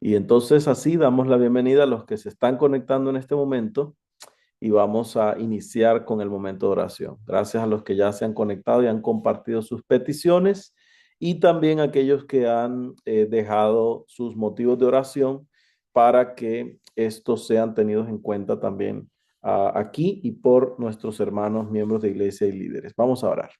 Y entonces así damos la bienvenida a los que se están conectando en este momento y vamos a iniciar con el momento de oración. Gracias a los que ya se han conectado y han compartido sus peticiones y también a aquellos que han dejado sus motivos de oración para que estos sean tenidos en cuenta también aquí y por nuestros hermanos miembros de iglesia y líderes. Vamos a orar.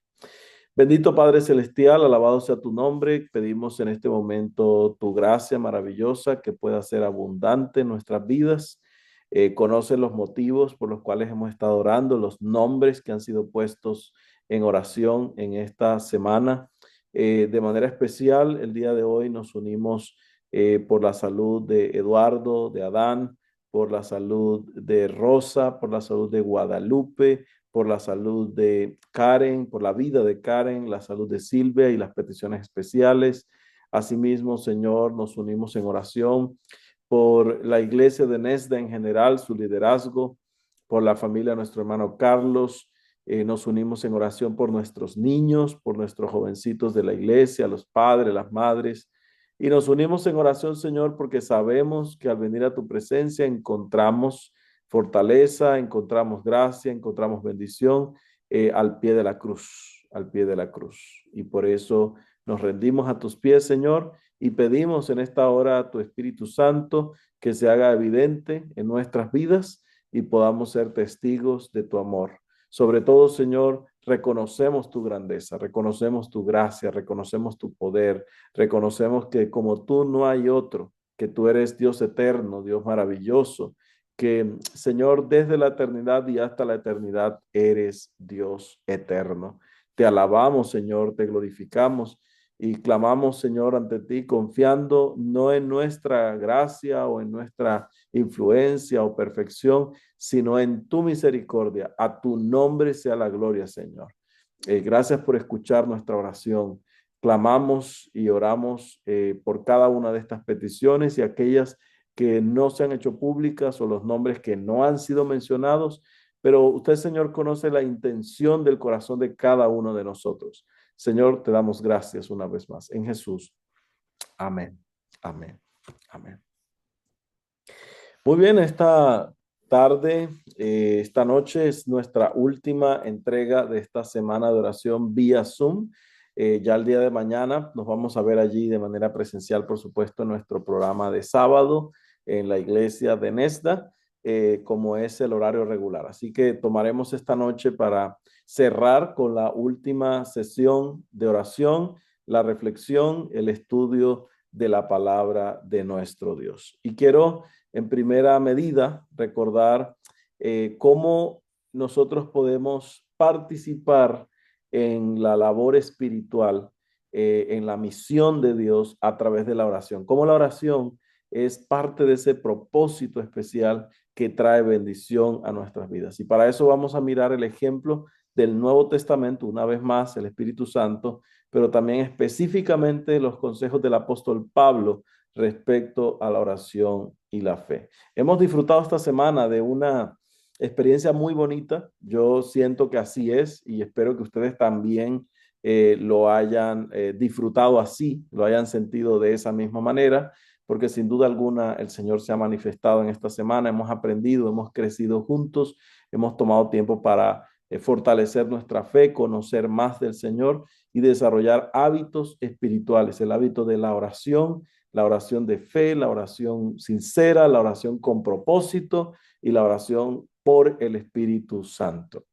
Bendito Padre Celestial, alabado sea tu nombre. Pedimos en este momento tu gracia maravillosa que pueda ser abundante en nuestras vidas. Conoce los motivos por los cuales hemos estado orando, los nombres que han sido puestos en oración en esta semana. De manera especial, el día de hoy nos unimos por la salud de Eduardo, de Adán, por la salud de Rosa, por la salud de Guadalupe, por la salud de Karen, por la vida de Karen, la salud de Silvia y las peticiones especiales. Asimismo, Señor, nos unimos en oración por la iglesia de Nesda en general, su liderazgo, por la familia de nuestro hermano Carlos. Nos unimos en oración por nuestros niños, por nuestros jovencitos de la iglesia, los padres, las madres. Y nos unimos en oración, Señor, porque sabemos que al venir a tu presencia encontramos fortaleza, encontramos gracia, encontramos bendición al pie de la cruz, al pie de la cruz. Y por eso nos rendimos a tus pies, Señor, y pedimos en esta hora a tu Espíritu Santo que se haga evidente en nuestras vidas y podamos ser testigos de tu amor. Sobre todo, Señor, reconocemos tu grandeza, reconocemos tu gracia, reconocemos tu poder, reconocemos que como tú no hay otro, que tú eres Dios eterno, Dios maravilloso, que Señor, desde la eternidad y hasta la eternidad eres Dios eterno. Te alabamos, Señor, te glorificamos y clamamos, Señor, ante ti, confiando no en nuestra gracia o en nuestra influencia o perfección, sino en tu misericordia. A tu nombre sea la gloria, Señor. Gracias por escuchar nuestra oración. Clamamos y oramos por cada una de estas peticiones y aquellas que no se han hecho públicas o los nombres que no han sido mencionados, pero usted, Señor, conoce la intención del corazón de cada uno de nosotros. Señor, te damos gracias una vez más. En Jesús. Amén. Amén. Amén. Muy bien, esta tarde, esta noche es nuestra última entrega de esta semana de oración vía Zoom. Ya el día de mañana nos vamos a ver allí de manera presencial, por supuesto, en nuestro programa de sábado en la iglesia de Nesda, como es el horario regular. Así que tomaremos esta noche para cerrar con la última sesión de oración, la reflexión, el estudio de la palabra de nuestro Dios. Y quiero en primera medida recordar cómo nosotros podemos participar en la labor espiritual, en la misión de Dios a través de la oración. Cómo la oración es parte de ese propósito especial que trae bendición a nuestras vidas. Y para eso vamos a mirar el ejemplo del Nuevo Testamento, una vez más, el Espíritu Santo, pero también específicamente los consejos del apóstol Pablo respecto a la oración y la fe. Hemos disfrutado esta semana de una experiencia muy bonita. Yo siento que así es y espero que ustedes también lo hayan disfrutado así, lo hayan sentido de esa misma manera, porque sin duda alguna el Señor se ha manifestado en esta semana, hemos aprendido, hemos crecido juntos, hemos tomado tiempo para fortalecer nuestra fe, conocer más del Señor y desarrollar hábitos espirituales, el hábito de la oración de fe, la oración sincera, la oración con propósito y la oración por el Espíritu Santo.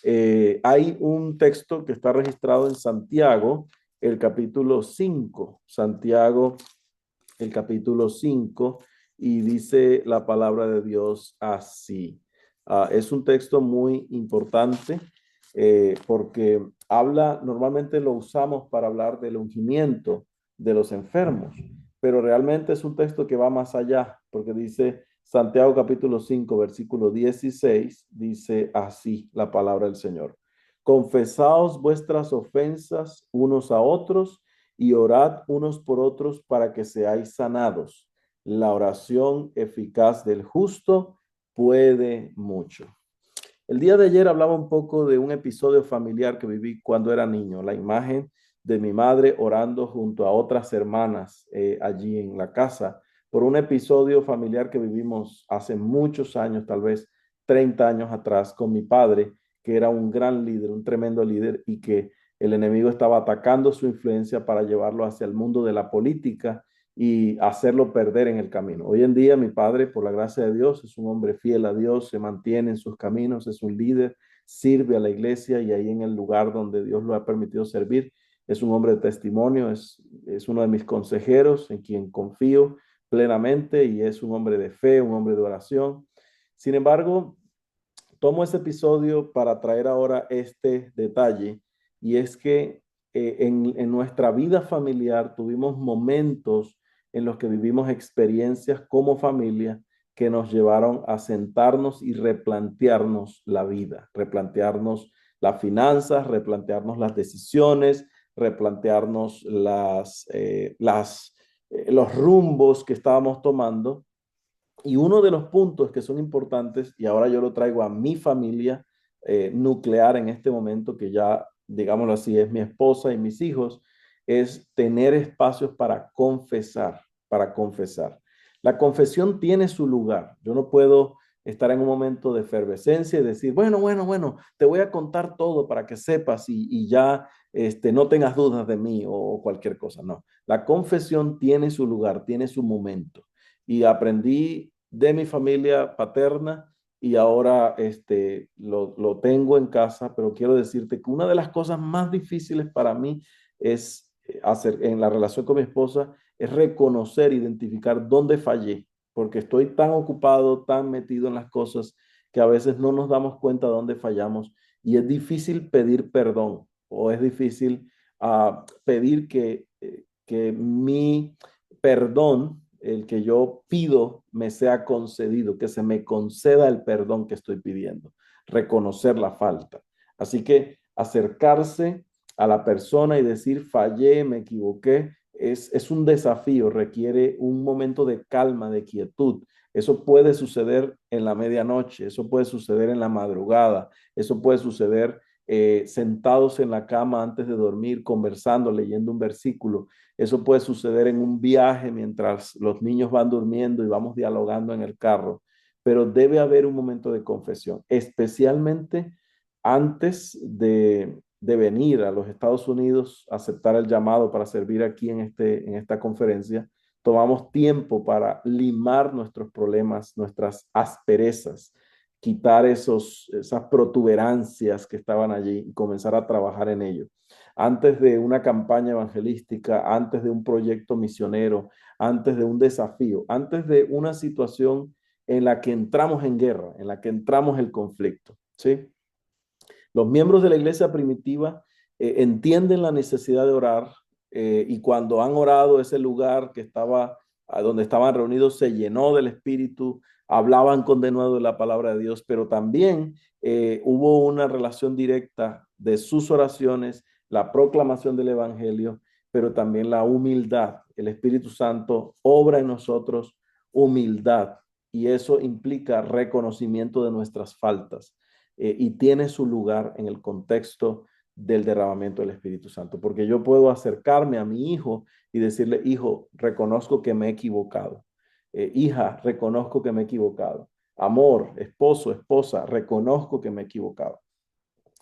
Hay un texto que está registrado en Santiago, el capítulo 5, Santiago, el capítulo 5, y dice la palabra de Dios así. Es un texto muy importante porque habla, normalmente lo usamos para hablar del ungimiento de los enfermos, pero realmente es un texto que va más allá, porque dice Santiago capítulo 5 versículo 16, dice así la palabra del Señor. Confesaos vuestras ofensas unos a otros y orad unos por otros para que seáis sanados. La oración eficaz del justo puede mucho. El día de ayer hablaba un poco de un episodio familiar que viví cuando era niño, la imagen de mi madre orando junto a otras hermanas allí en la casa por un episodio familiar que vivimos hace muchos años, tal vez 30 años atrás, con mi padre, que era un gran líder, un tremendo líder, y que el enemigo estaba atacando su influencia para llevarlo hacia el mundo de la política y hacerlo perder en el camino. Hoy en día mi padre, por la gracia de Dios, es un hombre fiel a Dios, se mantiene en sus caminos, es un líder, sirve a la iglesia y ahí en el lugar donde Dios lo ha permitido servir, es un hombre de testimonio, es uno de mis consejeros en quien confío plenamente y es un hombre de fe, un hombre de oración. Sin embargo, tomo ese episodio para traer ahora este detalle y es que en nuestra vida familiar tuvimos momentos en los que vivimos experiencias como familia que nos llevaron a sentarnos y replantearnos la vida, replantearnos las finanzas, replantearnos las decisiones, replantearnos los rumbos que estábamos tomando. Y uno de los puntos que son importantes, y ahora yo lo traigo a mi familia nuclear en este momento, que ya, digámoslo así, es mi esposa y mis hijos, es tener espacios para confesar, para confesar. La confesión tiene su lugar. Yo no puedo estar en un momento de efervescencia y decir, bueno, te voy a contar todo para que sepas y ya no tengas dudas de mí o cualquier cosa. No, la confesión tiene su lugar, tiene su momento y aprendí de mi familia paterna y ahora lo tengo en casa, pero quiero decirte que una de las cosas más difíciles para mí es hacer en la relación con mi esposa es reconocer, identificar dónde fallé, porque estoy tan ocupado, tan metido en las cosas que a veces no nos damos cuenta de dónde fallamos y es difícil pedir perdón o es difícil pedir que mi perdón, el que yo pido, me sea concedido, que se me conceda el perdón que estoy pidiendo, reconocer la falta. Así que acercarse a la persona y decir, fallé, me equivoqué, es un desafío, requiere un momento de calma, de quietud. Eso puede suceder en la medianoche, eso puede suceder en la madrugada, eso puede suceder sentados en la cama antes de dormir, conversando, leyendo un versículo. Eso puede suceder en un viaje mientras los niños van durmiendo y vamos dialogando en el carro, pero debe haber un momento de confesión, especialmente antes de venir a los Estados Unidos, aceptar el llamado para servir aquí en esta conferencia. Tomamos tiempo para limar nuestros problemas, nuestras asperezas, quitar esas protuberancias que estaban allí y comenzar a trabajar en ello. Antes de una campaña evangelística, antes de un proyecto misionero, antes de un desafío, antes de una situación en la que entramos en guerra, en la que entramos en conflicto, ¿sí? Los miembros de la iglesia primitiva entienden la necesidad de orar y cuando han orado ese lugar que estaba, donde estaban reunidos se llenó del Espíritu, hablaban con denuedo de la palabra de Dios, pero también hubo una relación directa de sus oraciones, la proclamación del Evangelio, pero también la humildad. El Espíritu Santo obra en nosotros humildad y eso implica reconocimiento de nuestras faltas y tiene su lugar en el contexto del derramamiento del Espíritu Santo, porque yo puedo acercarme a mi hijo y decirle, hijo, reconozco que me he equivocado. Hija, reconozco que me he equivocado. Amor, esposo, esposa, reconozco que me he equivocado.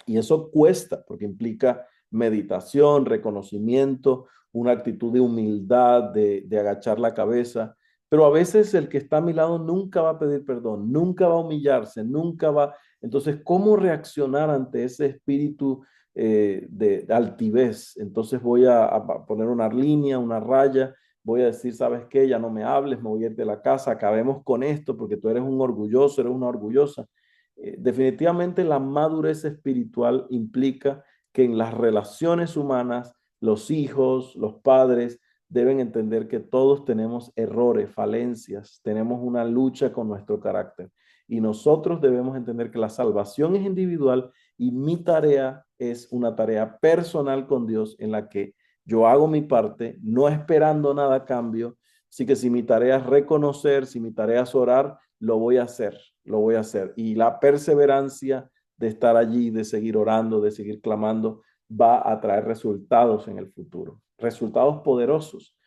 Y eso cuesta porque implica meditación, reconocimiento, una actitud de humildad, de agachar la cabeza. Pero a veces el que está a mi lado nunca va a pedir perdón, nunca va a humillarse, nunca va. Entonces, ¿cómo reaccionar ante ese espíritu de altivez? Entonces voy a poner una línea, una raya, voy a decir, ¿sabes qué? Ya no me hables, me voy a ir de la casa, acabemos con esto porque tú eres un orgulloso, eres una orgullosa. Definitivamente la madurez espiritual implica que en las relaciones humanas, los hijos, los padres, deben entender que todos tenemos errores, falencias, tenemos una lucha con nuestro carácter. Y nosotros debemos entender que la salvación es individual y mi tarea es una tarea personal con Dios en la que yo hago mi parte, no esperando nada a cambio. Así que si mi tarea es reconocer, si mi tarea es orar, lo voy a hacer, lo voy a hacer. Y la perseverancia de estar allí, de seguir orando, de seguir clamando, va a traer resultados en el futuro, resultados poderosos.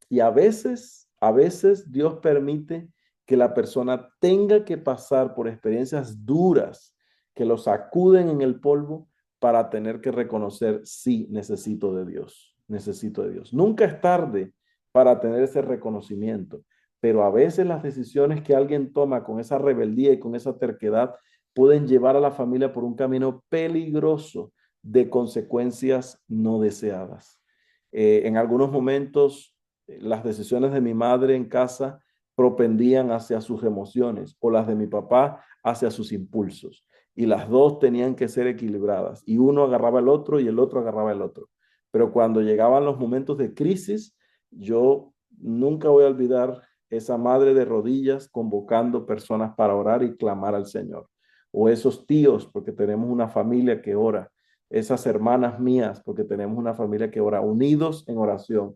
Y A veces Dios permite que la persona tenga que pasar por experiencias duras que lo sacuden en el polvo para tener que reconocer, sí, necesito de Dios, necesito de Dios. Nunca es tarde para tener ese reconocimiento, pero a veces las decisiones que alguien toma con esa rebeldía y con esa terquedad pueden llevar a la familia por un camino peligroso de consecuencias no deseadas. En algunos momentos, las decisiones de mi madre en casa propendían hacia sus emociones o las de mi papá hacia sus impulsos. Y las dos tenían que ser equilibradas. Y uno agarraba el otro y el otro agarraba el otro. Pero cuando llegaban los momentos de crisis, yo nunca voy a olvidar esa madre de rodillas convocando personas para orar y clamar al Señor. O esos tíos, porque tenemos una familia que ora. Esas hermanas mías, porque tenemos una familia que ora, unidos en oración.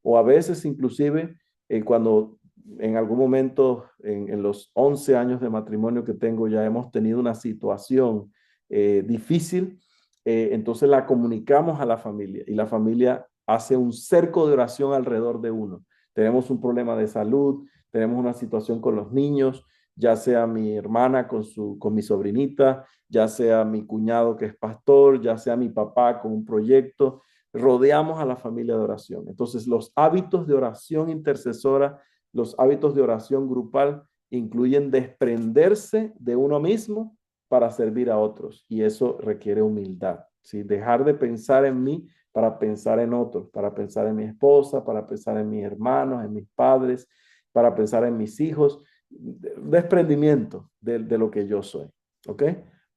O a veces inclusive cuando en algún momento en los 11 años de matrimonio que tengo ya hemos tenido una situación difícil, entonces la comunicamos a la familia y la familia hace un cerco de oración alrededor de uno. Tenemos un problema de salud, tenemos una situación con los niños, ya sea mi hermana con mi sobrinita, ya sea mi cuñado que es pastor, ya sea mi papá con un proyecto, rodeamos a la familia de oración. Entonces, los hábitos de oración intercesora, los hábitos de oración grupal incluyen desprenderse de uno mismo para servir a otros y eso requiere humildad, ¿sí? Dejar de pensar en mí para pensar en otros, para pensar en mi esposa, para pensar en mis hermanos, en mis padres, para pensar en mis hijos, desprendimiento de lo que yo soy, ¿ok?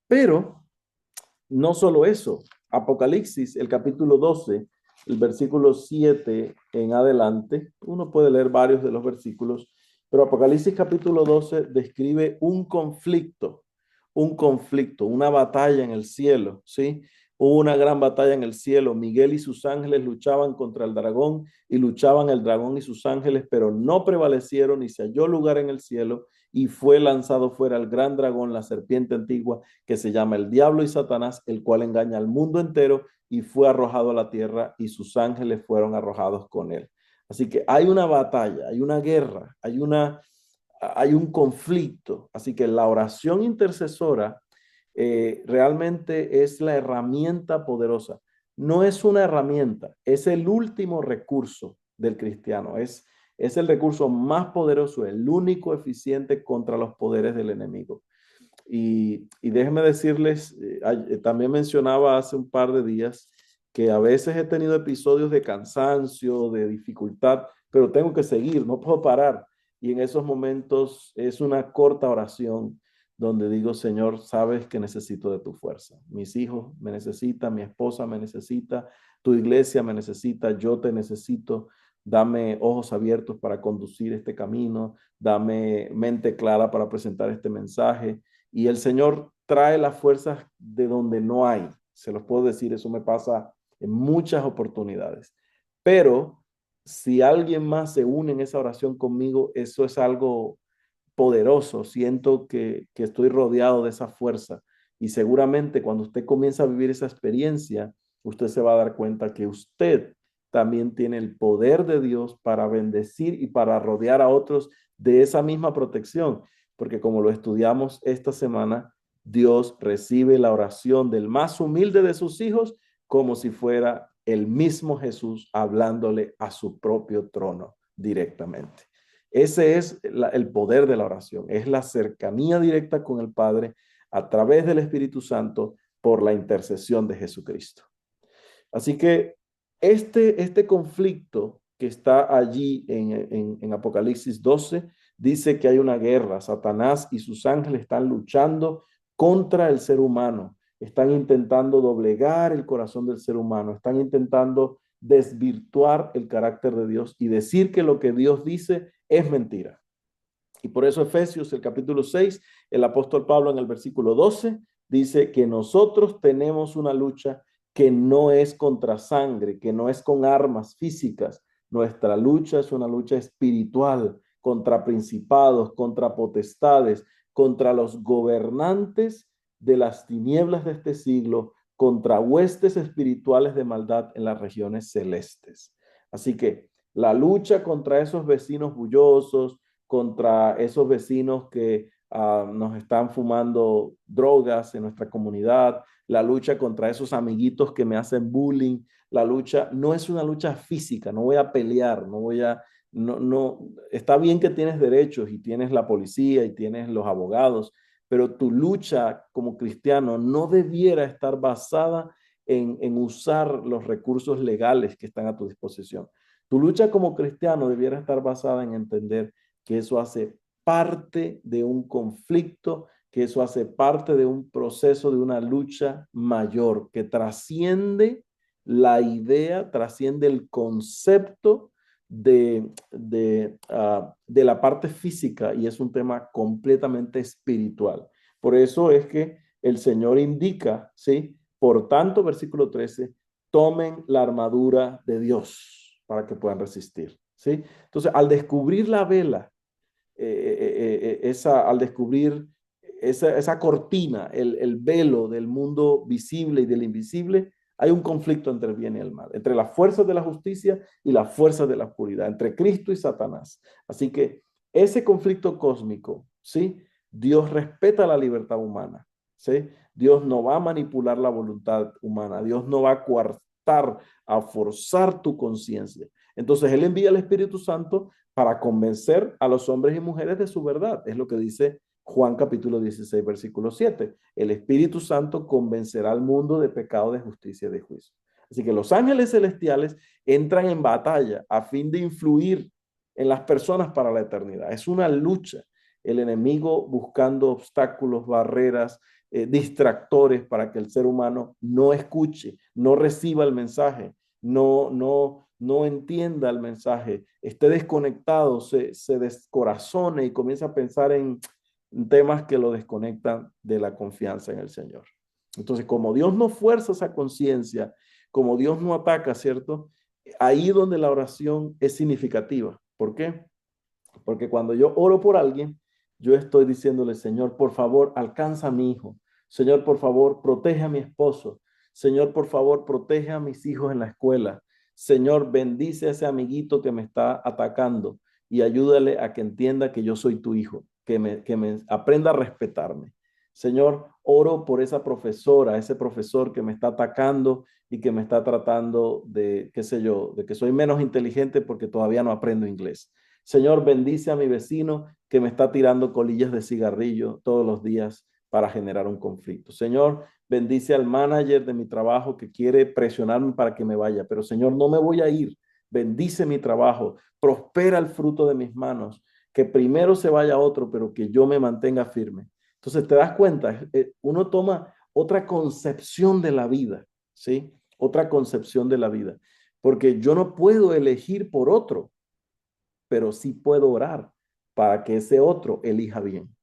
Pero no solo eso, Apocalipsis, el capítulo 12, el versículo 7 en adelante, uno puede leer varios de los versículos, pero Apocalipsis capítulo 12 describe un conflicto, una batalla en el cielo, ¿sí? Hubo una gran batalla en el cielo. Miguel y sus ángeles luchaban contra el dragón y luchaban el dragón y sus ángeles, pero no prevalecieron y se halló lugar en el cielo y fue lanzado fuera el gran dragón, la serpiente antigua, que se llama el diablo y Satanás, el cual engaña al mundo entero y fue arrojado a la tierra y sus ángeles fueron arrojados con él. Así que hay una batalla, hay una guerra, hay un conflicto. Así que la oración intercesora realmente es la herramienta poderosa. No es una herramienta, es el último recurso del cristiano. Es el recurso más poderoso, el único eficiente contra los poderes del enemigo. Y déjenme decirles, también mencionaba hace un par de días que a veces he tenido episodios de cansancio, de dificultad, pero tengo que seguir, no puedo parar. Y en esos momentos es una corta oración donde digo, Señor, sabes que necesito de tu fuerza. Mis hijos me necesitan, mi esposa me necesita, tu iglesia me necesita, yo te necesito. Dame ojos abiertos para conducir este camino, dame mente clara para presentar este mensaje. Y el Señor trae las fuerzas de donde no hay. Se los puedo decir, eso me pasa en muchas oportunidades. Pero si alguien más se une en esa oración conmigo, eso es algo poderoso. Siento que estoy rodeado de esa fuerza. Y seguramente cuando usted comienza a vivir esa experiencia, usted se va a dar cuenta que usted también tiene el poder de Dios para bendecir y para rodear a otros de esa misma protección. Porque como lo estudiamos esta semana, Dios recibe la oración del más humilde de sus hijos como si fuera el mismo Jesús hablándole a su propio trono directamente. Ese es el poder de la oración, es la cercanía directa con el Padre a través del Espíritu Santo por la intercesión de Jesucristo. Así que este conflicto que está allí en Apocalipsis 12 dice que hay una guerra. Satanás y sus ángeles están luchando contra el ser humano. Están intentando doblegar el corazón del ser humano. Están intentando desvirtuar el carácter de Dios y decir que lo que Dios dice es mentira. Y por eso Efesios, el capítulo 6, el apóstol Pablo en el versículo 12 dice que nosotros tenemos una lucha que no es contra sangre, que no es con armas físicas. Nuestra lucha es una lucha espiritual contra principados, contra potestades, contra los gobernantes de las tinieblas de este siglo, contra huestes espirituales de maldad en las regiones celestes. Así que La lucha contra esos vecinos bullosos, contra esos vecinos que nos están fumando drogas en nuestra comunidad, la lucha contra esos amiguitos que me hacen bullying, la lucha no es una lucha física, no voy a pelear, no voy a, no, está bien que tienes derechos y tienes la policía y tienes los abogados, pero tu lucha como cristiano no debiera estar basada en usar los recursos legales que están a tu disposición. Tu lucha como cristiano debiera estar basada en entender que eso hace parte de un conflicto, que eso hace parte de un proceso, de una lucha mayor, que trasciende la idea, trasciende el concepto de la parte física y es un tema completamente espiritual. Por eso es que el Señor indica, ¿sí? Por tanto, versículo 13, tomen la armadura de Dios para que puedan resistir, ¿sí? Entonces, al descubrir la vela, al descubrir esa cortina, el velo del mundo visible y del invisible, hay un conflicto entre el bien y el mal, entre las fuerzas de la justicia y las fuerzas de la oscuridad, entre Cristo y Satanás. Así que ese conflicto cósmico, ¿sí? Dios respeta la libertad humana, ¿sí? Dios no va a manipular la voluntad humana, Dios no va a coartar, a forzar tu conciencia. Entonces Él envía al Espíritu Santo para convencer a los hombres y mujeres de su verdad. Es lo que dice Juan capítulo 16, versículo 7. El Espíritu Santo convencerá al mundo de pecado, de justicia y de juicio. Así que los ángeles celestiales entran en batalla a fin de influir en las personas para la eternidad. Es una lucha. El enemigo buscando obstáculos, barreras, distractores para que el ser humano no escuche, no reciba el mensaje, no entienda el mensaje, esté desconectado, se descorazone y comienza a pensar en temas que lo desconectan de la confianza en el Señor. Entonces, como Dios no fuerza esa conciencia, como Dios no ataca, ¿cierto? Ahí donde la oración es significativa. ¿Por qué? Porque cuando yo oro por alguien, yo estoy diciéndole, Señor, por favor, alcanza a mi hijo. Señor, por favor, protege a mi esposo. Señor, por favor, protege a mis hijos en la escuela. Señor, bendice a ese amiguito que me está atacando y ayúdale a que entienda que yo soy tu hijo, que me aprenda a respetarme. Señor, oro por esa profesora, ese profesor que me está atacando y que me está tratando de, qué sé yo, de que soy menos inteligente porque todavía no aprendo inglés. Señor, bendice a mi vecino que me está tirando colillas de cigarrillo todos los días para generar un conflicto. Señor, bendice al manager de mi trabajo que quiere presionarme para que me vaya, pero Señor, no me voy a ir. Bendice mi trabajo, prospera el fruto de mis manos, que primero se vaya otro, pero que yo me mantenga firme. Entonces, te das cuenta, uno toma otra concepción de la vida, ¿sí? Otra concepción de la vida, porque yo no puedo elegir por otro, pero sí puedo orar para que ese otro elija bien.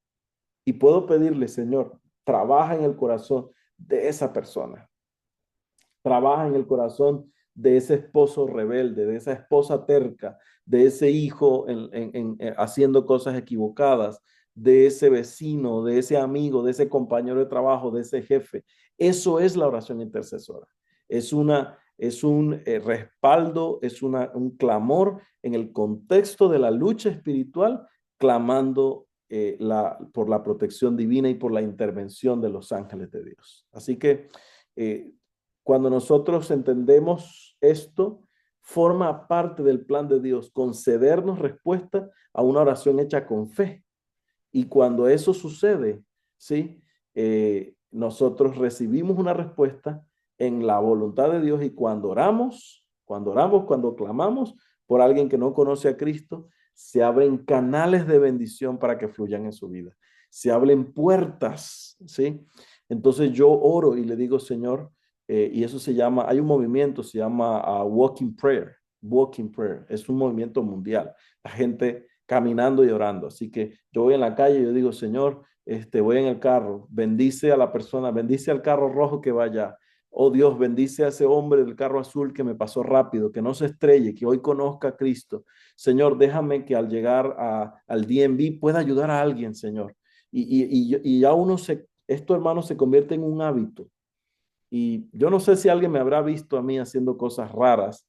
Y puedo pedirle, Señor, trabaja en el corazón de esa persona, trabaja en el corazón de ese esposo rebelde, de esa esposa terca, de ese hijo haciendo cosas equivocadas, de ese vecino, de ese amigo, de ese compañero de trabajo, de ese jefe. Eso es la oración intercesora. Es un respaldo, un clamor en el contexto de la lucha espiritual, clamando por la protección divina y por la intervención de los ángeles de Dios. Así que eh, cuando nosotros entendemos esto, forma parte del plan de Dios concedernos respuesta a una oración hecha con fe. Y cuando eso sucede, ¿sí? Nosotros recibimos una respuesta en la voluntad de Dios y cuando clamamos por alguien que no conoce a Cristo, se abren canales de bendición para que fluyan en su vida. Se abren puertas, ¿sí? Entonces yo oro y le digo, Señor, y eso se llama, hay un movimiento, se llama Walking Prayer. Walking Prayer, es un movimiento mundial. La gente caminando y orando. Así que yo voy en la calle y yo digo, Señor, voy en el carro, bendice a la persona, bendice al carro rojo que vaya. Oh Dios, bendice a ese hombre del carro azul que me pasó rápido, que no se estrelle, que hoy conozca a Cristo. Señor, déjame que al llegar al DMV pueda ayudar a alguien, Señor. Y ya esto hermano se convierte en un hábito. Y yo no sé si alguien me habrá visto a mí haciendo cosas raras,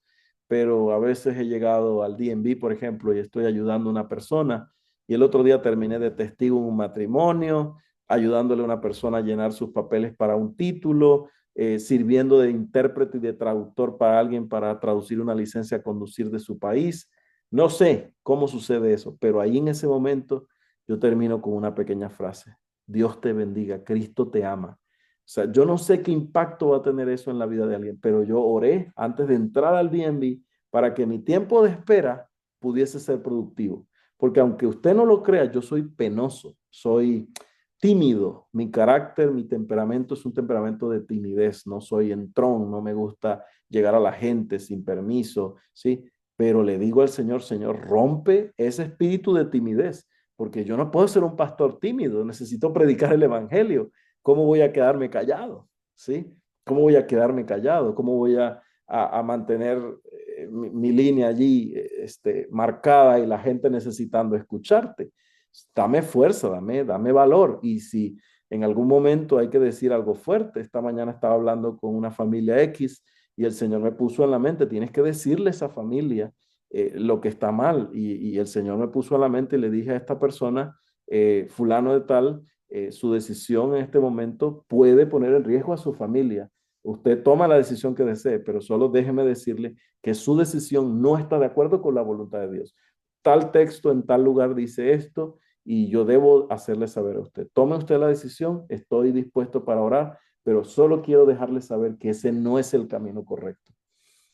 pero a veces he llegado al DMV, por ejemplo, y estoy ayudando a una persona, y el otro día terminé de testigo en un matrimonio, ayudándole a una persona a llenar sus papeles para un título, sirviendo de intérprete y de traductor para alguien para traducir una licencia a conducir de su país. No sé cómo sucede eso, pero ahí en ese momento yo termino con una pequeña frase. Dios te bendiga, Cristo te ama. O sea, yo no sé qué impacto va a tener eso en la vida de alguien, pero yo oré antes de entrar al DMV para que mi tiempo de espera pudiese ser productivo. Porque aunque usted no lo crea, yo soy penoso, soy tímido. Mi carácter, mi temperamento es un temperamento de timidez. No soy entrón, no me gusta llegar a la gente sin permiso, ¿sí? Pero le digo al Señor, Señor, rompe ese espíritu de timidez, porque yo no puedo ser un pastor tímido, necesito predicar el evangelio. ¿Cómo voy a quedarme callado? ¿Sí? ¿Cómo voy a quedarme callado? ¿Cómo voy a mantener mi línea allí marcada y la gente necesitando escucharte? Dame fuerza, dame valor. Y si en algún momento hay que decir algo fuerte, esta mañana estaba hablando con una familia X y el Señor me puso en la mente, tienes que decirle a esa familia lo que está mal. Y el Señor me puso en la mente y le dije a esta persona, fulano de tal, su decisión en este momento puede poner en riesgo a su familia. Usted toma la decisión que desee, pero solo déjeme decirle que su decisión no está de acuerdo con la voluntad de Dios. Tal texto en tal lugar dice esto y yo debo hacerle saber a usted. Tome usted la decisión, estoy dispuesto para orar, pero solo quiero dejarle saber que ese no es el camino correcto.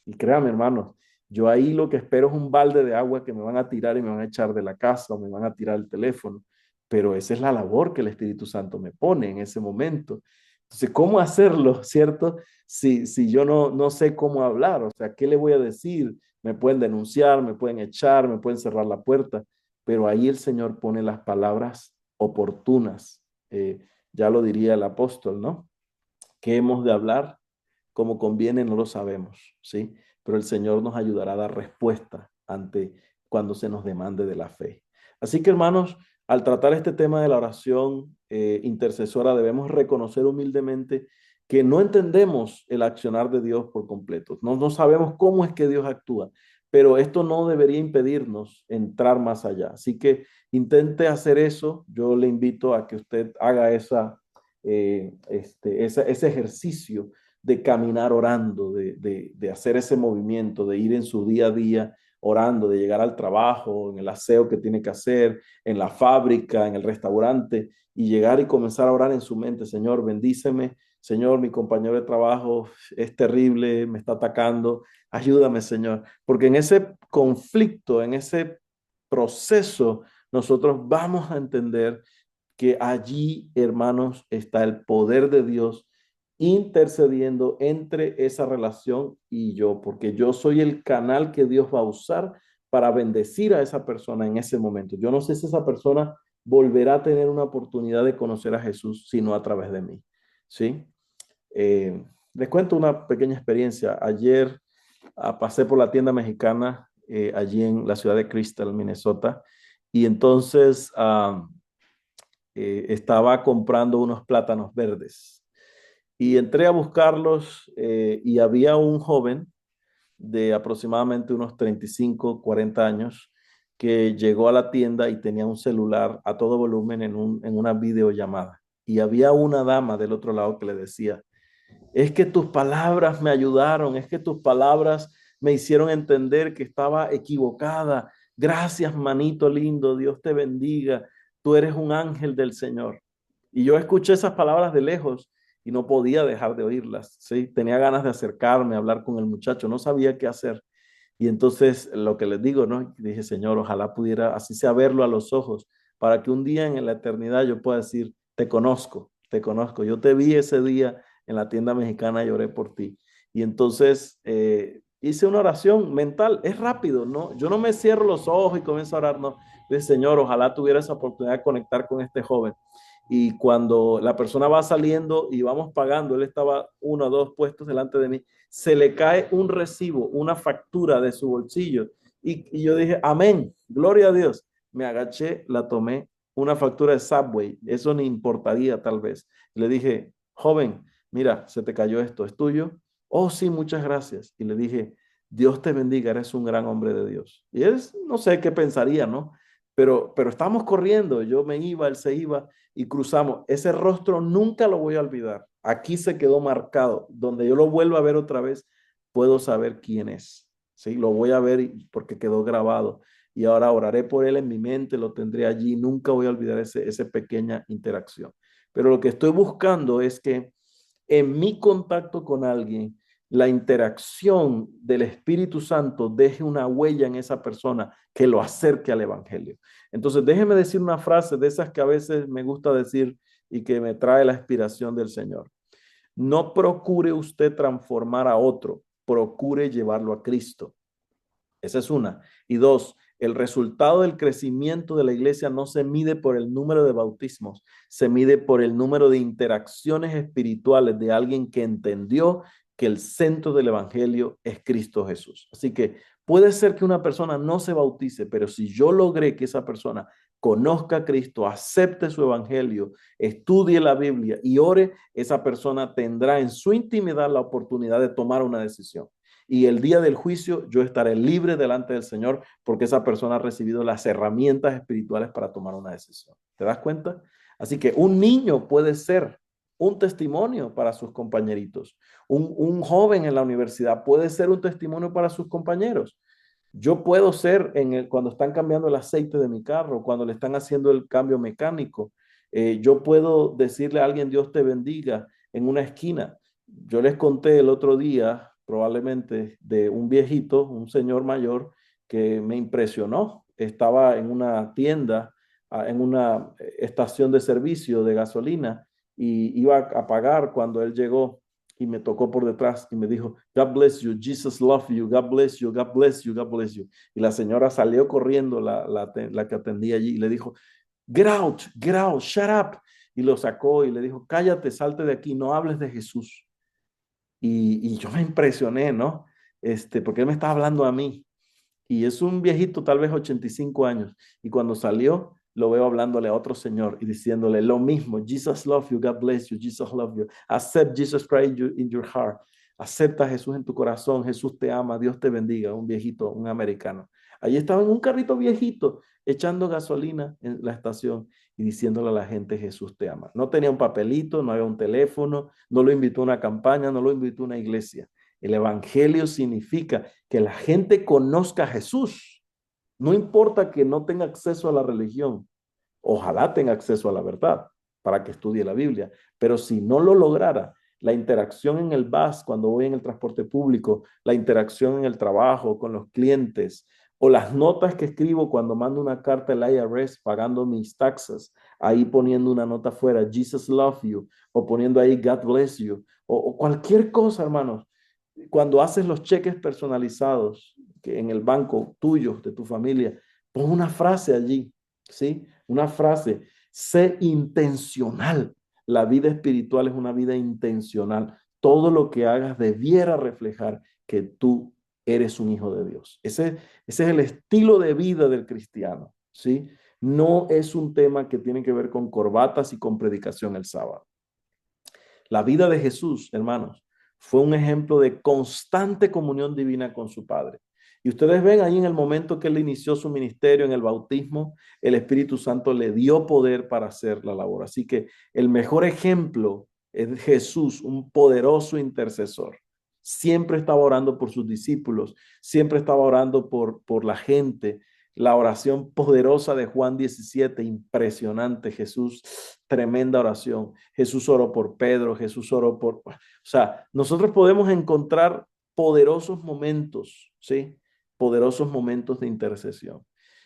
Y créame, hermanos, yo ahí lo que espero es un balde de agua que me van a tirar y me van a echar de la casa o me van a tirar el teléfono. Pero esa es la labor que el Espíritu Santo me pone en ese momento. Entonces, ¿cómo hacerlo, cierto? Si yo no sé cómo hablar, o sea, ¿qué le voy a decir? Me pueden denunciar, me pueden echar, me pueden cerrar la puerta, pero ahí el Señor pone las palabras oportunas. Ya lo diría el apóstol, ¿no? ¿Qué hemos de hablar? Como conviene, no lo sabemos, ¿sí? Pero el Señor nos ayudará a dar respuesta ante cuando se nos demande de la fe. Así que, hermanos, al tratar este tema de la oración intercesora, debemos reconocer humildemente que no entendemos el accionar de Dios por completo. No sabemos cómo es que Dios actúa, pero esto no debería impedirnos entrar más allá. Así que intente hacer eso. Yo le invito a que usted haga ese ejercicio de caminar orando, de hacer ese movimiento, de ir en su día a día orando, de llegar al trabajo, en el aseo que tiene que hacer, en la fábrica, en el restaurante, y llegar y comenzar a orar en su mente, Señor, bendíceme, Señor, mi compañero de trabajo es terrible, me está atacando, ayúdame, Señor, porque en ese conflicto, en ese proceso, nosotros vamos a entender que allí, hermanos, está el poder de Dios intercediendo entre esa relación y yo, porque yo soy el canal que Dios va a usar para bendecir a esa persona en ese momento. Yo no sé si esa persona volverá a tener una oportunidad de conocer a Jesús, sino a través de mí. ¿Sí? Les cuento una pequeña experiencia. Ayer pasé por la tienda mexicana allí en la ciudad de Crystal, Minnesota, y entonces estaba comprando unos plátanos verdes y entré a buscarlos y había un joven de aproximadamente unos 35, 40 años que llegó a la tienda y tenía un celular a todo volumen en una videollamada. Y había una dama del otro lado que le decía, es que tus palabras me ayudaron, es que tus palabras me hicieron entender que estaba equivocada. Gracias, manito lindo, Dios te bendiga, tú eres un ángel del Señor. Y yo escuché esas palabras de lejos y no podía dejar de oírlas, ¿sí? Tenía ganas de acercarme, a hablar con el muchacho, no sabía qué hacer. Y entonces lo que les digo, ¿no? Dije, Señor, ojalá pudiera, así sea, verlo a los ojos, para que un día en la eternidad yo pueda decir, te conozco, yo te vi ese día en la tienda mexicana y oré por ti. Y entonces hice una oración mental, es rápido, ¿no? Yo no me cierro los ojos y comienzo a orar, no. Dije, Señor, ojalá tuviera esa oportunidad de conectar con este joven. Y cuando la persona va saliendo y vamos pagando, él estaba uno o dos puestos delante de mí, se le cae un recibo, una factura de su bolsillo. Y yo dije, amén, gloria a Dios. Me agaché, la tomé, una factura de Subway, eso ni importaría tal vez. Le dije, joven, mira, se te cayó esto, ¿es tuyo? Oh, sí, muchas gracias. Y le dije, Dios te bendiga, eres un gran hombre de Dios. Y él, no sé qué pensaría, ¿no? Pero estábamos corriendo, yo me iba, él se iba y cruzamos. Ese rostro nunca lo voy a olvidar. Aquí se quedó marcado. Donde yo lo vuelva a ver otra vez, puedo saber quién es. Sí, lo voy a ver porque quedó grabado. Y ahora oraré por él en mi mente, lo tendré allí. Nunca voy a olvidar esa pequeña interacción. Pero lo que estoy buscando es que en mi contacto con alguien, la interacción del Espíritu Santo deje una huella en esa persona que lo acerque al Evangelio. Entonces, déjeme decir una frase de esas que a veces me gusta decir y que me trae la inspiración del Señor. No procure usted transformar a otro, procure llevarlo a Cristo. Esa es una. Y dos, el resultado del crecimiento de la iglesia no se mide por el número de bautismos, se mide por el número de interacciones espirituales de alguien que entendió que el centro del evangelio es Cristo Jesús. Así que puede ser que una persona no se bautice, pero si yo logré que esa persona conozca a Cristo, acepte su evangelio, estudie la Biblia y ore, esa persona tendrá en su intimidad la oportunidad de tomar una decisión. Y el día del juicio yo estaré libre delante del Señor porque esa persona ha recibido las herramientas espirituales para tomar una decisión. ¿Te das cuenta? Así que un niño puede ser un testimonio para sus compañeritos. Un joven en la universidad puede ser un testimonio para sus compañeros. Yo puedo ser cuando están cambiando el aceite de mi carro, cuando le están haciendo el cambio mecánico. Yo puedo decirle a alguien, Dios te bendiga, en una esquina. Yo les conté el otro día, probablemente, de un viejito, un señor mayor, que me impresionó. Estaba en una tienda, en una estación de servicio de gasolina, y iba a pagar cuando él llegó y me tocó por detrás y me dijo, God bless you, Jesus love you, God bless you, God bless you, God bless you. Y la señora salió corriendo, la que atendía allí, y le dijo, get out, shut up. Y lo sacó y le dijo, cállate, salte de aquí, no hables de Jesús. Y yo me impresioné, ¿no? Porque él me estaba hablando a mí. Y es un viejito, tal vez 85 años. Y cuando salió, lo veo hablándole a otro señor y diciéndole lo mismo. Jesus love you, God bless you, Jesus love you. Accept Jesus Christ in your heart. Acepta a Jesús en tu corazón, Jesús te ama, Dios te bendiga. Un viejito, un americano. Allí estaba en un carrito viejito, echando gasolina en la estación y diciéndole a la gente, Jesús te ama. No tenía un papelito, no había un teléfono, no lo invitó a una campaña, no lo invitó a una iglesia. El evangelio significa que la gente conozca a Jesús. No importa que no tenga acceso a la religión. Ojalá tenga acceso a la verdad para que estudie la Biblia. Pero si no lo lograra, la interacción en el bus, cuando voy en el transporte público, la interacción en el trabajo con los clientes, o las notas que escribo cuando mando una carta al IRS pagando mis taxes, ahí poniendo una nota fuera, Jesus love you, o poniendo ahí God bless you, o cualquier cosa, hermanos. Cuando haces los cheques personalizados que en el banco tuyo, de tu familia, pon una frase allí, ¿sí? Una frase, sé intencional. La vida espiritual es una vida intencional. Todo lo que hagas debiera reflejar que tú eres un hijo de Dios. Ese es el estilo de vida del cristiano, ¿sí? No es un tema que tiene que ver con corbatas y con predicación el sábado. La vida de Jesús, hermanos, fue un ejemplo de constante comunión divina con su Padre. Y ustedes ven ahí en el momento que él inició su ministerio, en el bautismo, el Espíritu Santo le dio poder para hacer la labor. Así que el mejor ejemplo es Jesús, un poderoso intercesor. Siempre estaba orando por sus discípulos, siempre estaba orando por la gente. La oración poderosa de Juan 17, impresionante, Jesús, tremenda oración. Jesús oró por Pedro, Jesús oró por... O sea, nosotros podemos encontrar poderosos momentos, ¿sí? Poderosos momentos de intercesión.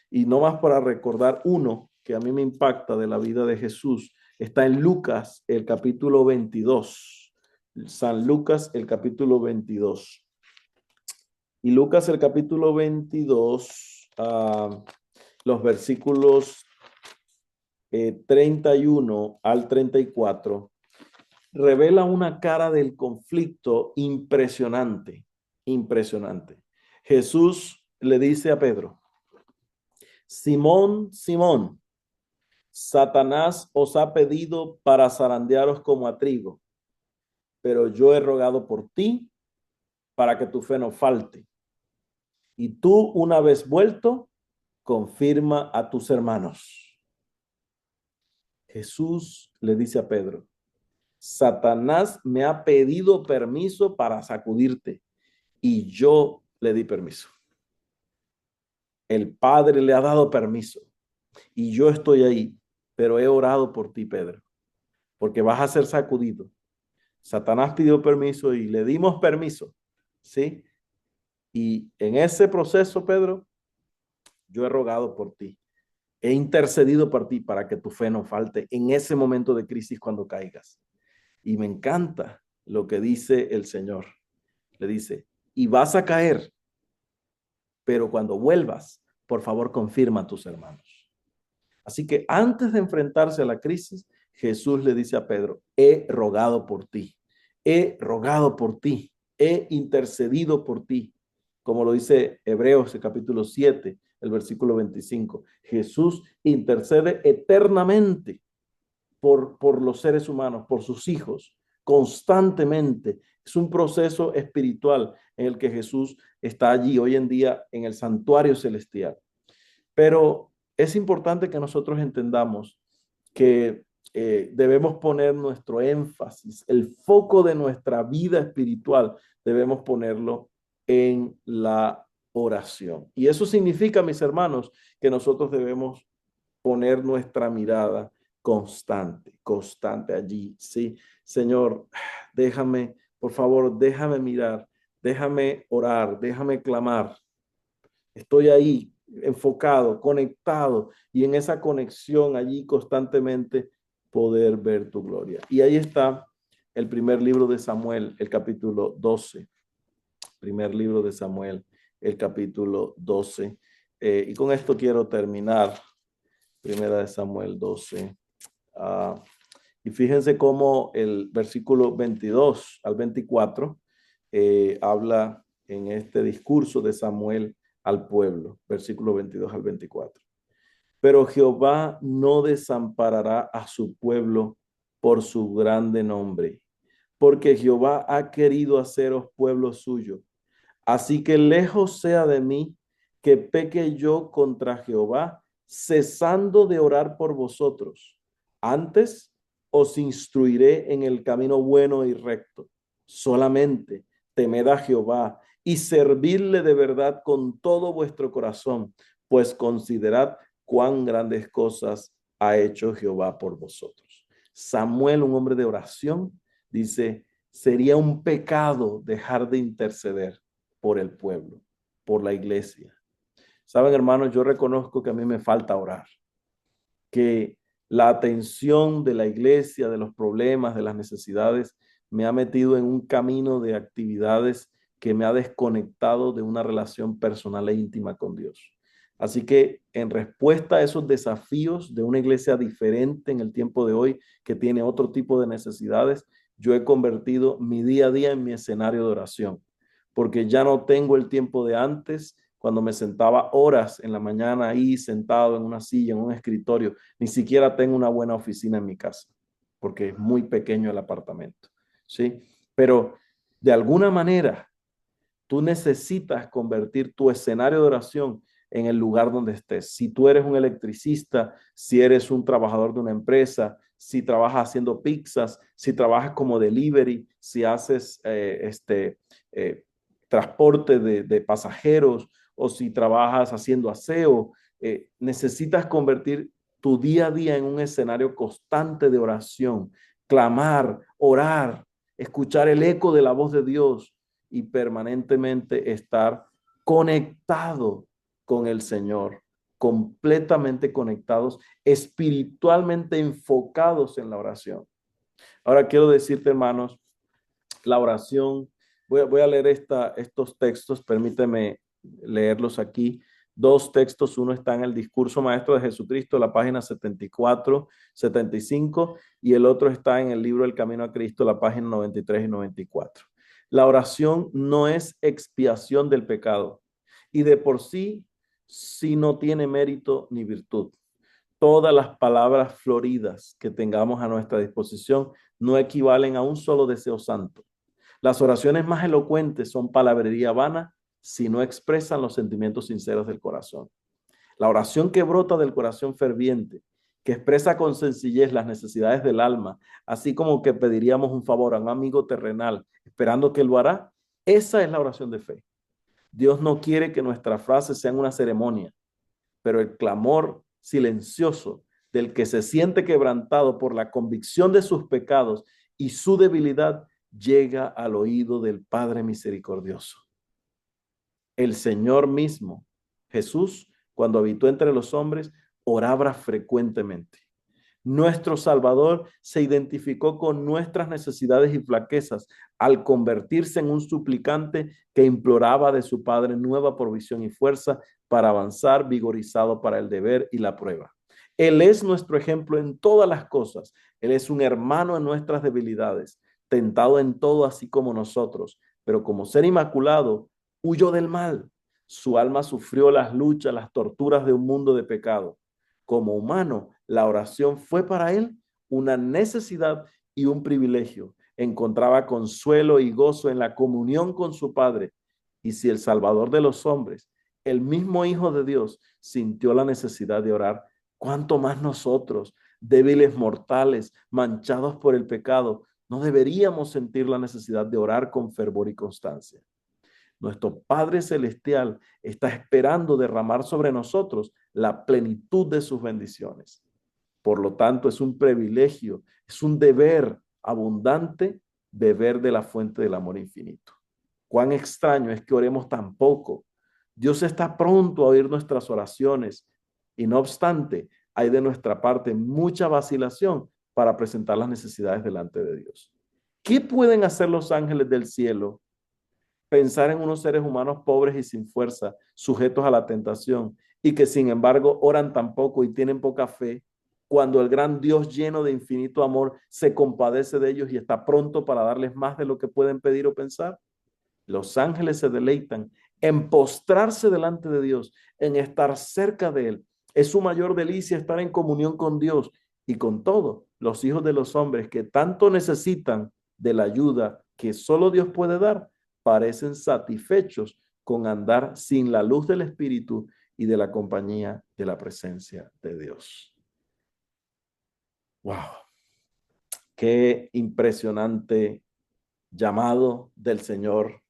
Y no más para recordar uno que a mí me impacta de la vida de Jesús, está en Lucas, el capítulo 22. San Lucas, el capítulo 22. Y Lucas, el capítulo 22, los versículos 31 al 34, revela una cara del conflicto impresionante, impresionante. Jesús le dice a Pedro, Simón, Simón, Satanás os ha pedido para zarandearos como a trigo, pero yo he rogado por ti para que tu fe no falte. Y tú, una vez vuelto, confirma a tus hermanos. Jesús le dice a Pedro, Satanás me ha pedido permiso para sacudirte y yo le di permiso. El Padre le ha dado permiso y yo estoy ahí, pero he orado por ti, Pedro, porque vas a ser sacudido. Satanás pidió permiso y le dimos permiso, ¿sí? Y en ese proceso, Pedro, yo he rogado por ti. He intercedido por ti para que tu fe no falte en ese momento de crisis cuando caigas. Y me encanta lo que dice el Señor. Le dice, y vas a caer, pero cuando vuelvas, por favor, confirma a tus hermanos. Así que antes de enfrentarse a la crisis, Jesús le dice a Pedro, he rogado por ti, he rogado por ti, he intercedido por ti. Como lo dice Hebreos, el capítulo 7, el versículo 25. Jesús intercede eternamente por los seres humanos, por sus hijos, constantemente. Es un proceso espiritual en el que Jesús está allí hoy en día en el santuario celestial. Pero es importante que nosotros entendamos que debemos poner nuestro énfasis, el foco de nuestra vida espiritual, debemos ponerlo en la oración. Y eso significa, mis hermanos, que nosotros debemos poner nuestra mirada constante allí, ¿sí? Señor, déjame, por favor, déjame mirar, déjame orar, déjame clamar. Estoy ahí enfocado, conectado y en esa conexión allí constantemente poder ver tu gloria. Y ahí está el primer libro de Samuel, el capítulo 12. Primer libro de Samuel, el capítulo 12. Y con esto quiero terminar. Primera de Samuel 12. Y fíjense cómo el versículo 22 al 24 habla en este discurso de Samuel al pueblo, versículo 22 al 24. Pero Jehová no desamparará a su pueblo por su grande nombre, porque Jehová ha querido haceros pueblo suyo. Así que lejos sea de mí que peque yo contra Jehová, cesando de orar por vosotros. Antes os instruiré en el camino bueno y recto. Solamente temed a Jehová y servidle de verdad con todo vuestro corazón, pues considerad cuán grandes cosas ha hecho Jehová por vosotros. Samuel, un hombre de oración, dice, sería un pecado dejar de interceder por el pueblo, por la iglesia. Saben, hermanos, yo reconozco que a mí me falta orar, que la atención de la iglesia, de los problemas, de las necesidades, me ha metido en un camino de actividades que me ha desconectado de una relación personal e íntima con Dios. Así que en respuesta a esos desafíos de una iglesia diferente en el tiempo de hoy, que tiene otro tipo de necesidades, yo he convertido mi día a día en mi escenario de oración, porque ya no tengo el tiempo de antes, cuando me sentaba horas en la mañana ahí sentado en una silla, en un escritorio. Ni siquiera tengo una buena oficina en mi casa, porque es muy pequeño el apartamento, ¿sí? Pero de alguna manera, tú necesitas convertir tu escenario de oración en el lugar donde estés. Si tú eres un electricista, si eres un trabajador de una empresa, si trabajas haciendo pizzas, si trabajas como delivery, si haces transporte de pasajeros o si trabajas haciendo aseo, necesitas convertir tu día a día en un escenario constante de oración, clamar, orar, escuchar el eco de la voz de Dios y permanentemente estar conectado con el Señor, completamente conectados, espiritualmente enfocados en la oración. Ahora quiero decirte, hermanos, la oración, voy a leer estos textos, permíteme leerlos aquí. Dos textos, uno está en el discurso maestro de Jesucristo, la página 74, 75, y el otro está en el libro El Camino a Cristo, la página 93 y 94. La oración no es expiación del pecado y de por sí no tiene mérito ni virtud. Todas las palabras floridas que tengamos a nuestra disposición no equivalen a un solo deseo santo. Las oraciones más elocuentes son palabrería vana si no expresan los sentimientos sinceros del corazón. La oración que brota del corazón ferviente, que expresa con sencillez las necesidades del alma, así como que pediríamos un favor a un amigo terrenal, esperando que él lo hará, esa es la oración de fe. Dios no quiere que nuestras frases sean una ceremonia, pero el clamor silencioso del que se siente quebrantado por la convicción de sus pecados y su debilidad llega al oído del Padre misericordioso. El Señor mismo, Jesús, cuando habitó entre los hombres, oraba frecuentemente. Nuestro Salvador se identificó con nuestras necesidades y flaquezas al convertirse en un suplicante que imploraba de su Padre nueva provisión y fuerza para avanzar vigorizado para el deber y la prueba. Él es nuestro ejemplo en todas las cosas. Él es un hermano en nuestras debilidades, tentado en todo así como nosotros, pero como ser inmaculado, huyó del mal. Su alma sufrió las luchas, las torturas de un mundo de pecado. Como humano, la oración fue para él una necesidad y un privilegio. Encontraba consuelo y gozo en la comunión con su Padre. Y si el Salvador de los hombres, el mismo Hijo de Dios, sintió la necesidad de orar, ¿cuánto más nosotros, débiles mortales, manchados por el pecado, no deberíamos sentir la necesidad de orar con fervor y constancia? Nuestro Padre Celestial está esperando derramar sobre nosotros la plenitud de sus bendiciones. Por lo tanto, es un privilegio, es un deber abundante beber de la fuente del amor infinito. Cuán extraño es que oremos tan poco. Dios está pronto a oír nuestras oraciones y no obstante, hay de nuestra parte mucha vacilación para presentar las necesidades delante de Dios. ¿Qué pueden hacer los ángeles del cielo? Pensar en unos seres humanos pobres y sin fuerza, sujetos a la tentación, y que sin embargo oran tan poco y tienen poca fe, cuando el gran Dios lleno de infinito amor se compadece de ellos y está pronto para darles más de lo que pueden pedir o pensar. Los ángeles se deleitan en postrarse delante de Dios, en estar cerca de Él. Es su mayor delicia estar en comunión con Dios y con todos los hijos de los hombres que tanto necesitan de la ayuda que solo Dios puede dar, parecen satisfechos con andar sin la luz del Espíritu y de la compañía de la presencia de Dios. ¡Wow! Qué impresionante llamado del Señor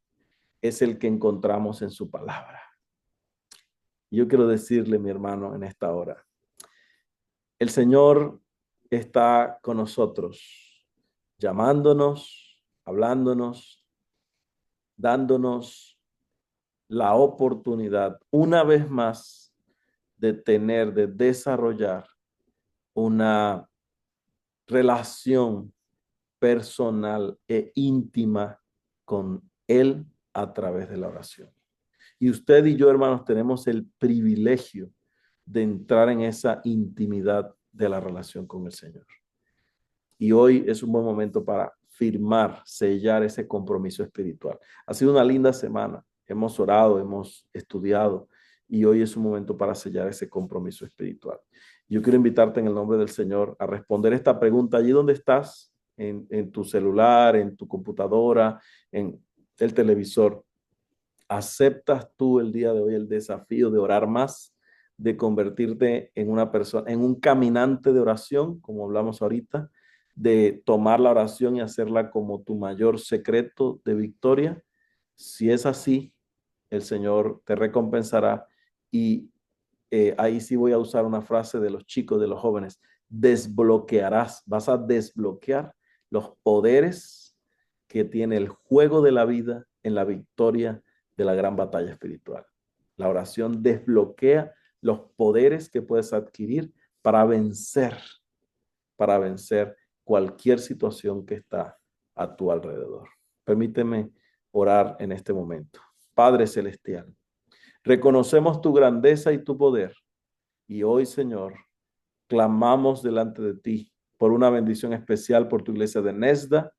es el que encontramos en su palabra. Yo quiero decirle, mi hermano, en esta hora, el Señor está con nosotros, llamándonos, hablándonos, dándonos la oportunidad una vez más de desarrollar una relación personal e íntima con Él a través de la oración. Y usted y yo, hermanos, tenemos el privilegio de entrar en esa intimidad de la relación con el Señor. Y hoy es un buen momento para firmar, sellar ese compromiso espiritual. Ha sido una linda semana. Hemos orado, hemos estudiado y hoy es un momento para sellar ese compromiso espiritual. Yo quiero invitarte en el nombre del Señor a responder esta pregunta allí donde estás, en tu celular, en tu computadora, en el televisor. ¿Aceptas tú el día de hoy el desafío de orar más, de convertirte en una persona, en un caminante de oración, como hablamos ahorita, de tomar la oración y hacerla como tu mayor secreto de victoria? Si es así, el Señor te recompensará y ahí sí voy a usar una frase de los chicos, de los jóvenes: desbloquearás, vas a desbloquear los poderes que tiene el juego de la vida en la victoria de la gran batalla espiritual. La oración desbloquea los poderes que puedes adquirir para vencer cualquier situación que está a tu alrededor. Permíteme orar en este momento. Padre Celestial, reconocemos tu grandeza y tu poder. Y hoy, Señor, clamamos delante de ti por una bendición especial por tu iglesia de Nesda,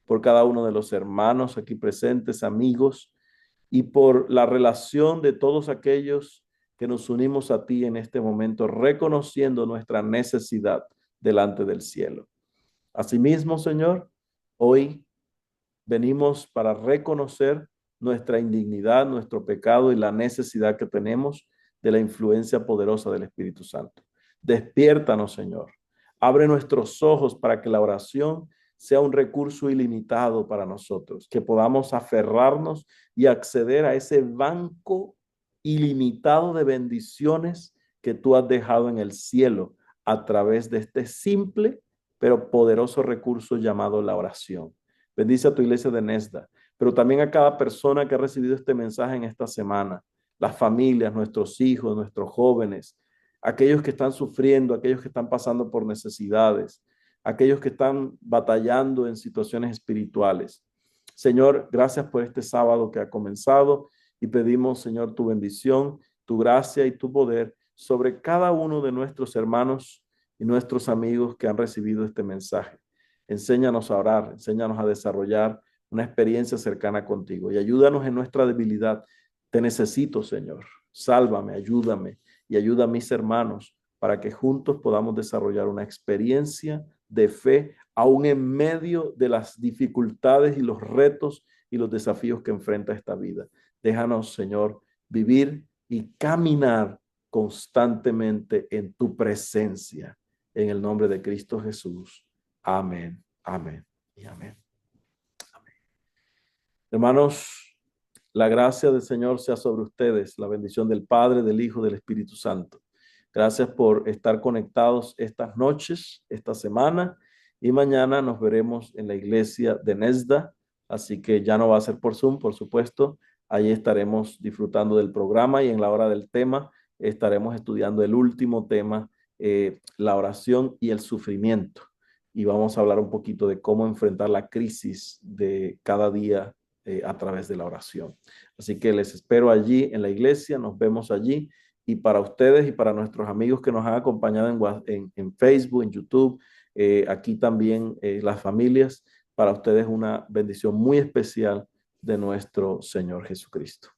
por cada uno de los hermanos aquí presentes, amigos, y por la relación de todos aquellos que nos unimos a ti en este momento, reconociendo nuestra necesidad delante del cielo. Asimismo, Señor, hoy venimos para reconocer nuestra indignidad, nuestro pecado y la necesidad que tenemos de la influencia poderosa del Espíritu Santo. Despiértanos, Señor. Abre nuestros ojos para que la oración sea un recurso ilimitado para nosotros, que podamos aferrarnos y acceder a ese banco ilimitado de bendiciones que tú has dejado en el cielo a través de este simple pero poderoso recurso llamado la oración. Bendice a tu iglesia de Nesda, pero también a cada persona que ha recibido este mensaje en esta semana, las familias, nuestros hijos, nuestros jóvenes, aquellos que están sufriendo, aquellos que están pasando por necesidades, aquellos que están batallando en situaciones espirituales. Señor, gracias por este sábado que ha comenzado y pedimos, Señor, tu bendición, tu gracia y tu poder sobre cada uno de nuestros hermanos y nuestros amigos que han recibido este mensaje. Enséñanos a orar, enséñanos a desarrollar una experiencia cercana contigo y ayúdanos en nuestra debilidad. Te necesito, Señor. Sálvame, ayúdame y ayuda a mis hermanos para que juntos podamos desarrollar una experiencia de fe, aún en medio de las dificultades y los retos y los desafíos que enfrenta esta vida. Déjanos, Señor, vivir y caminar constantemente en tu presencia. En el nombre de Cristo Jesús. Amén, amén y amén. Amén. Hermanos, la gracia del Señor sea sobre ustedes, la bendición del Padre, del Hijo, del Espíritu Santo. Gracias por estar conectados estas noches, esta semana, y mañana nos veremos en la iglesia de Nesda, así que ya no va a ser por Zoom, por supuesto. Allí estaremos disfrutando del programa y en la hora del tema estaremos estudiando el último tema, la oración y el sufrimiento. Y vamos a hablar un poquito de cómo enfrentar la crisis de cada día a través de la oración. Así que les espero allí en la iglesia, nos vemos allí. Y para ustedes y para nuestros amigos que nos han acompañado en Facebook, en YouTube, aquí también las familias, para ustedes una bendición muy especial de nuestro Señor Jesucristo.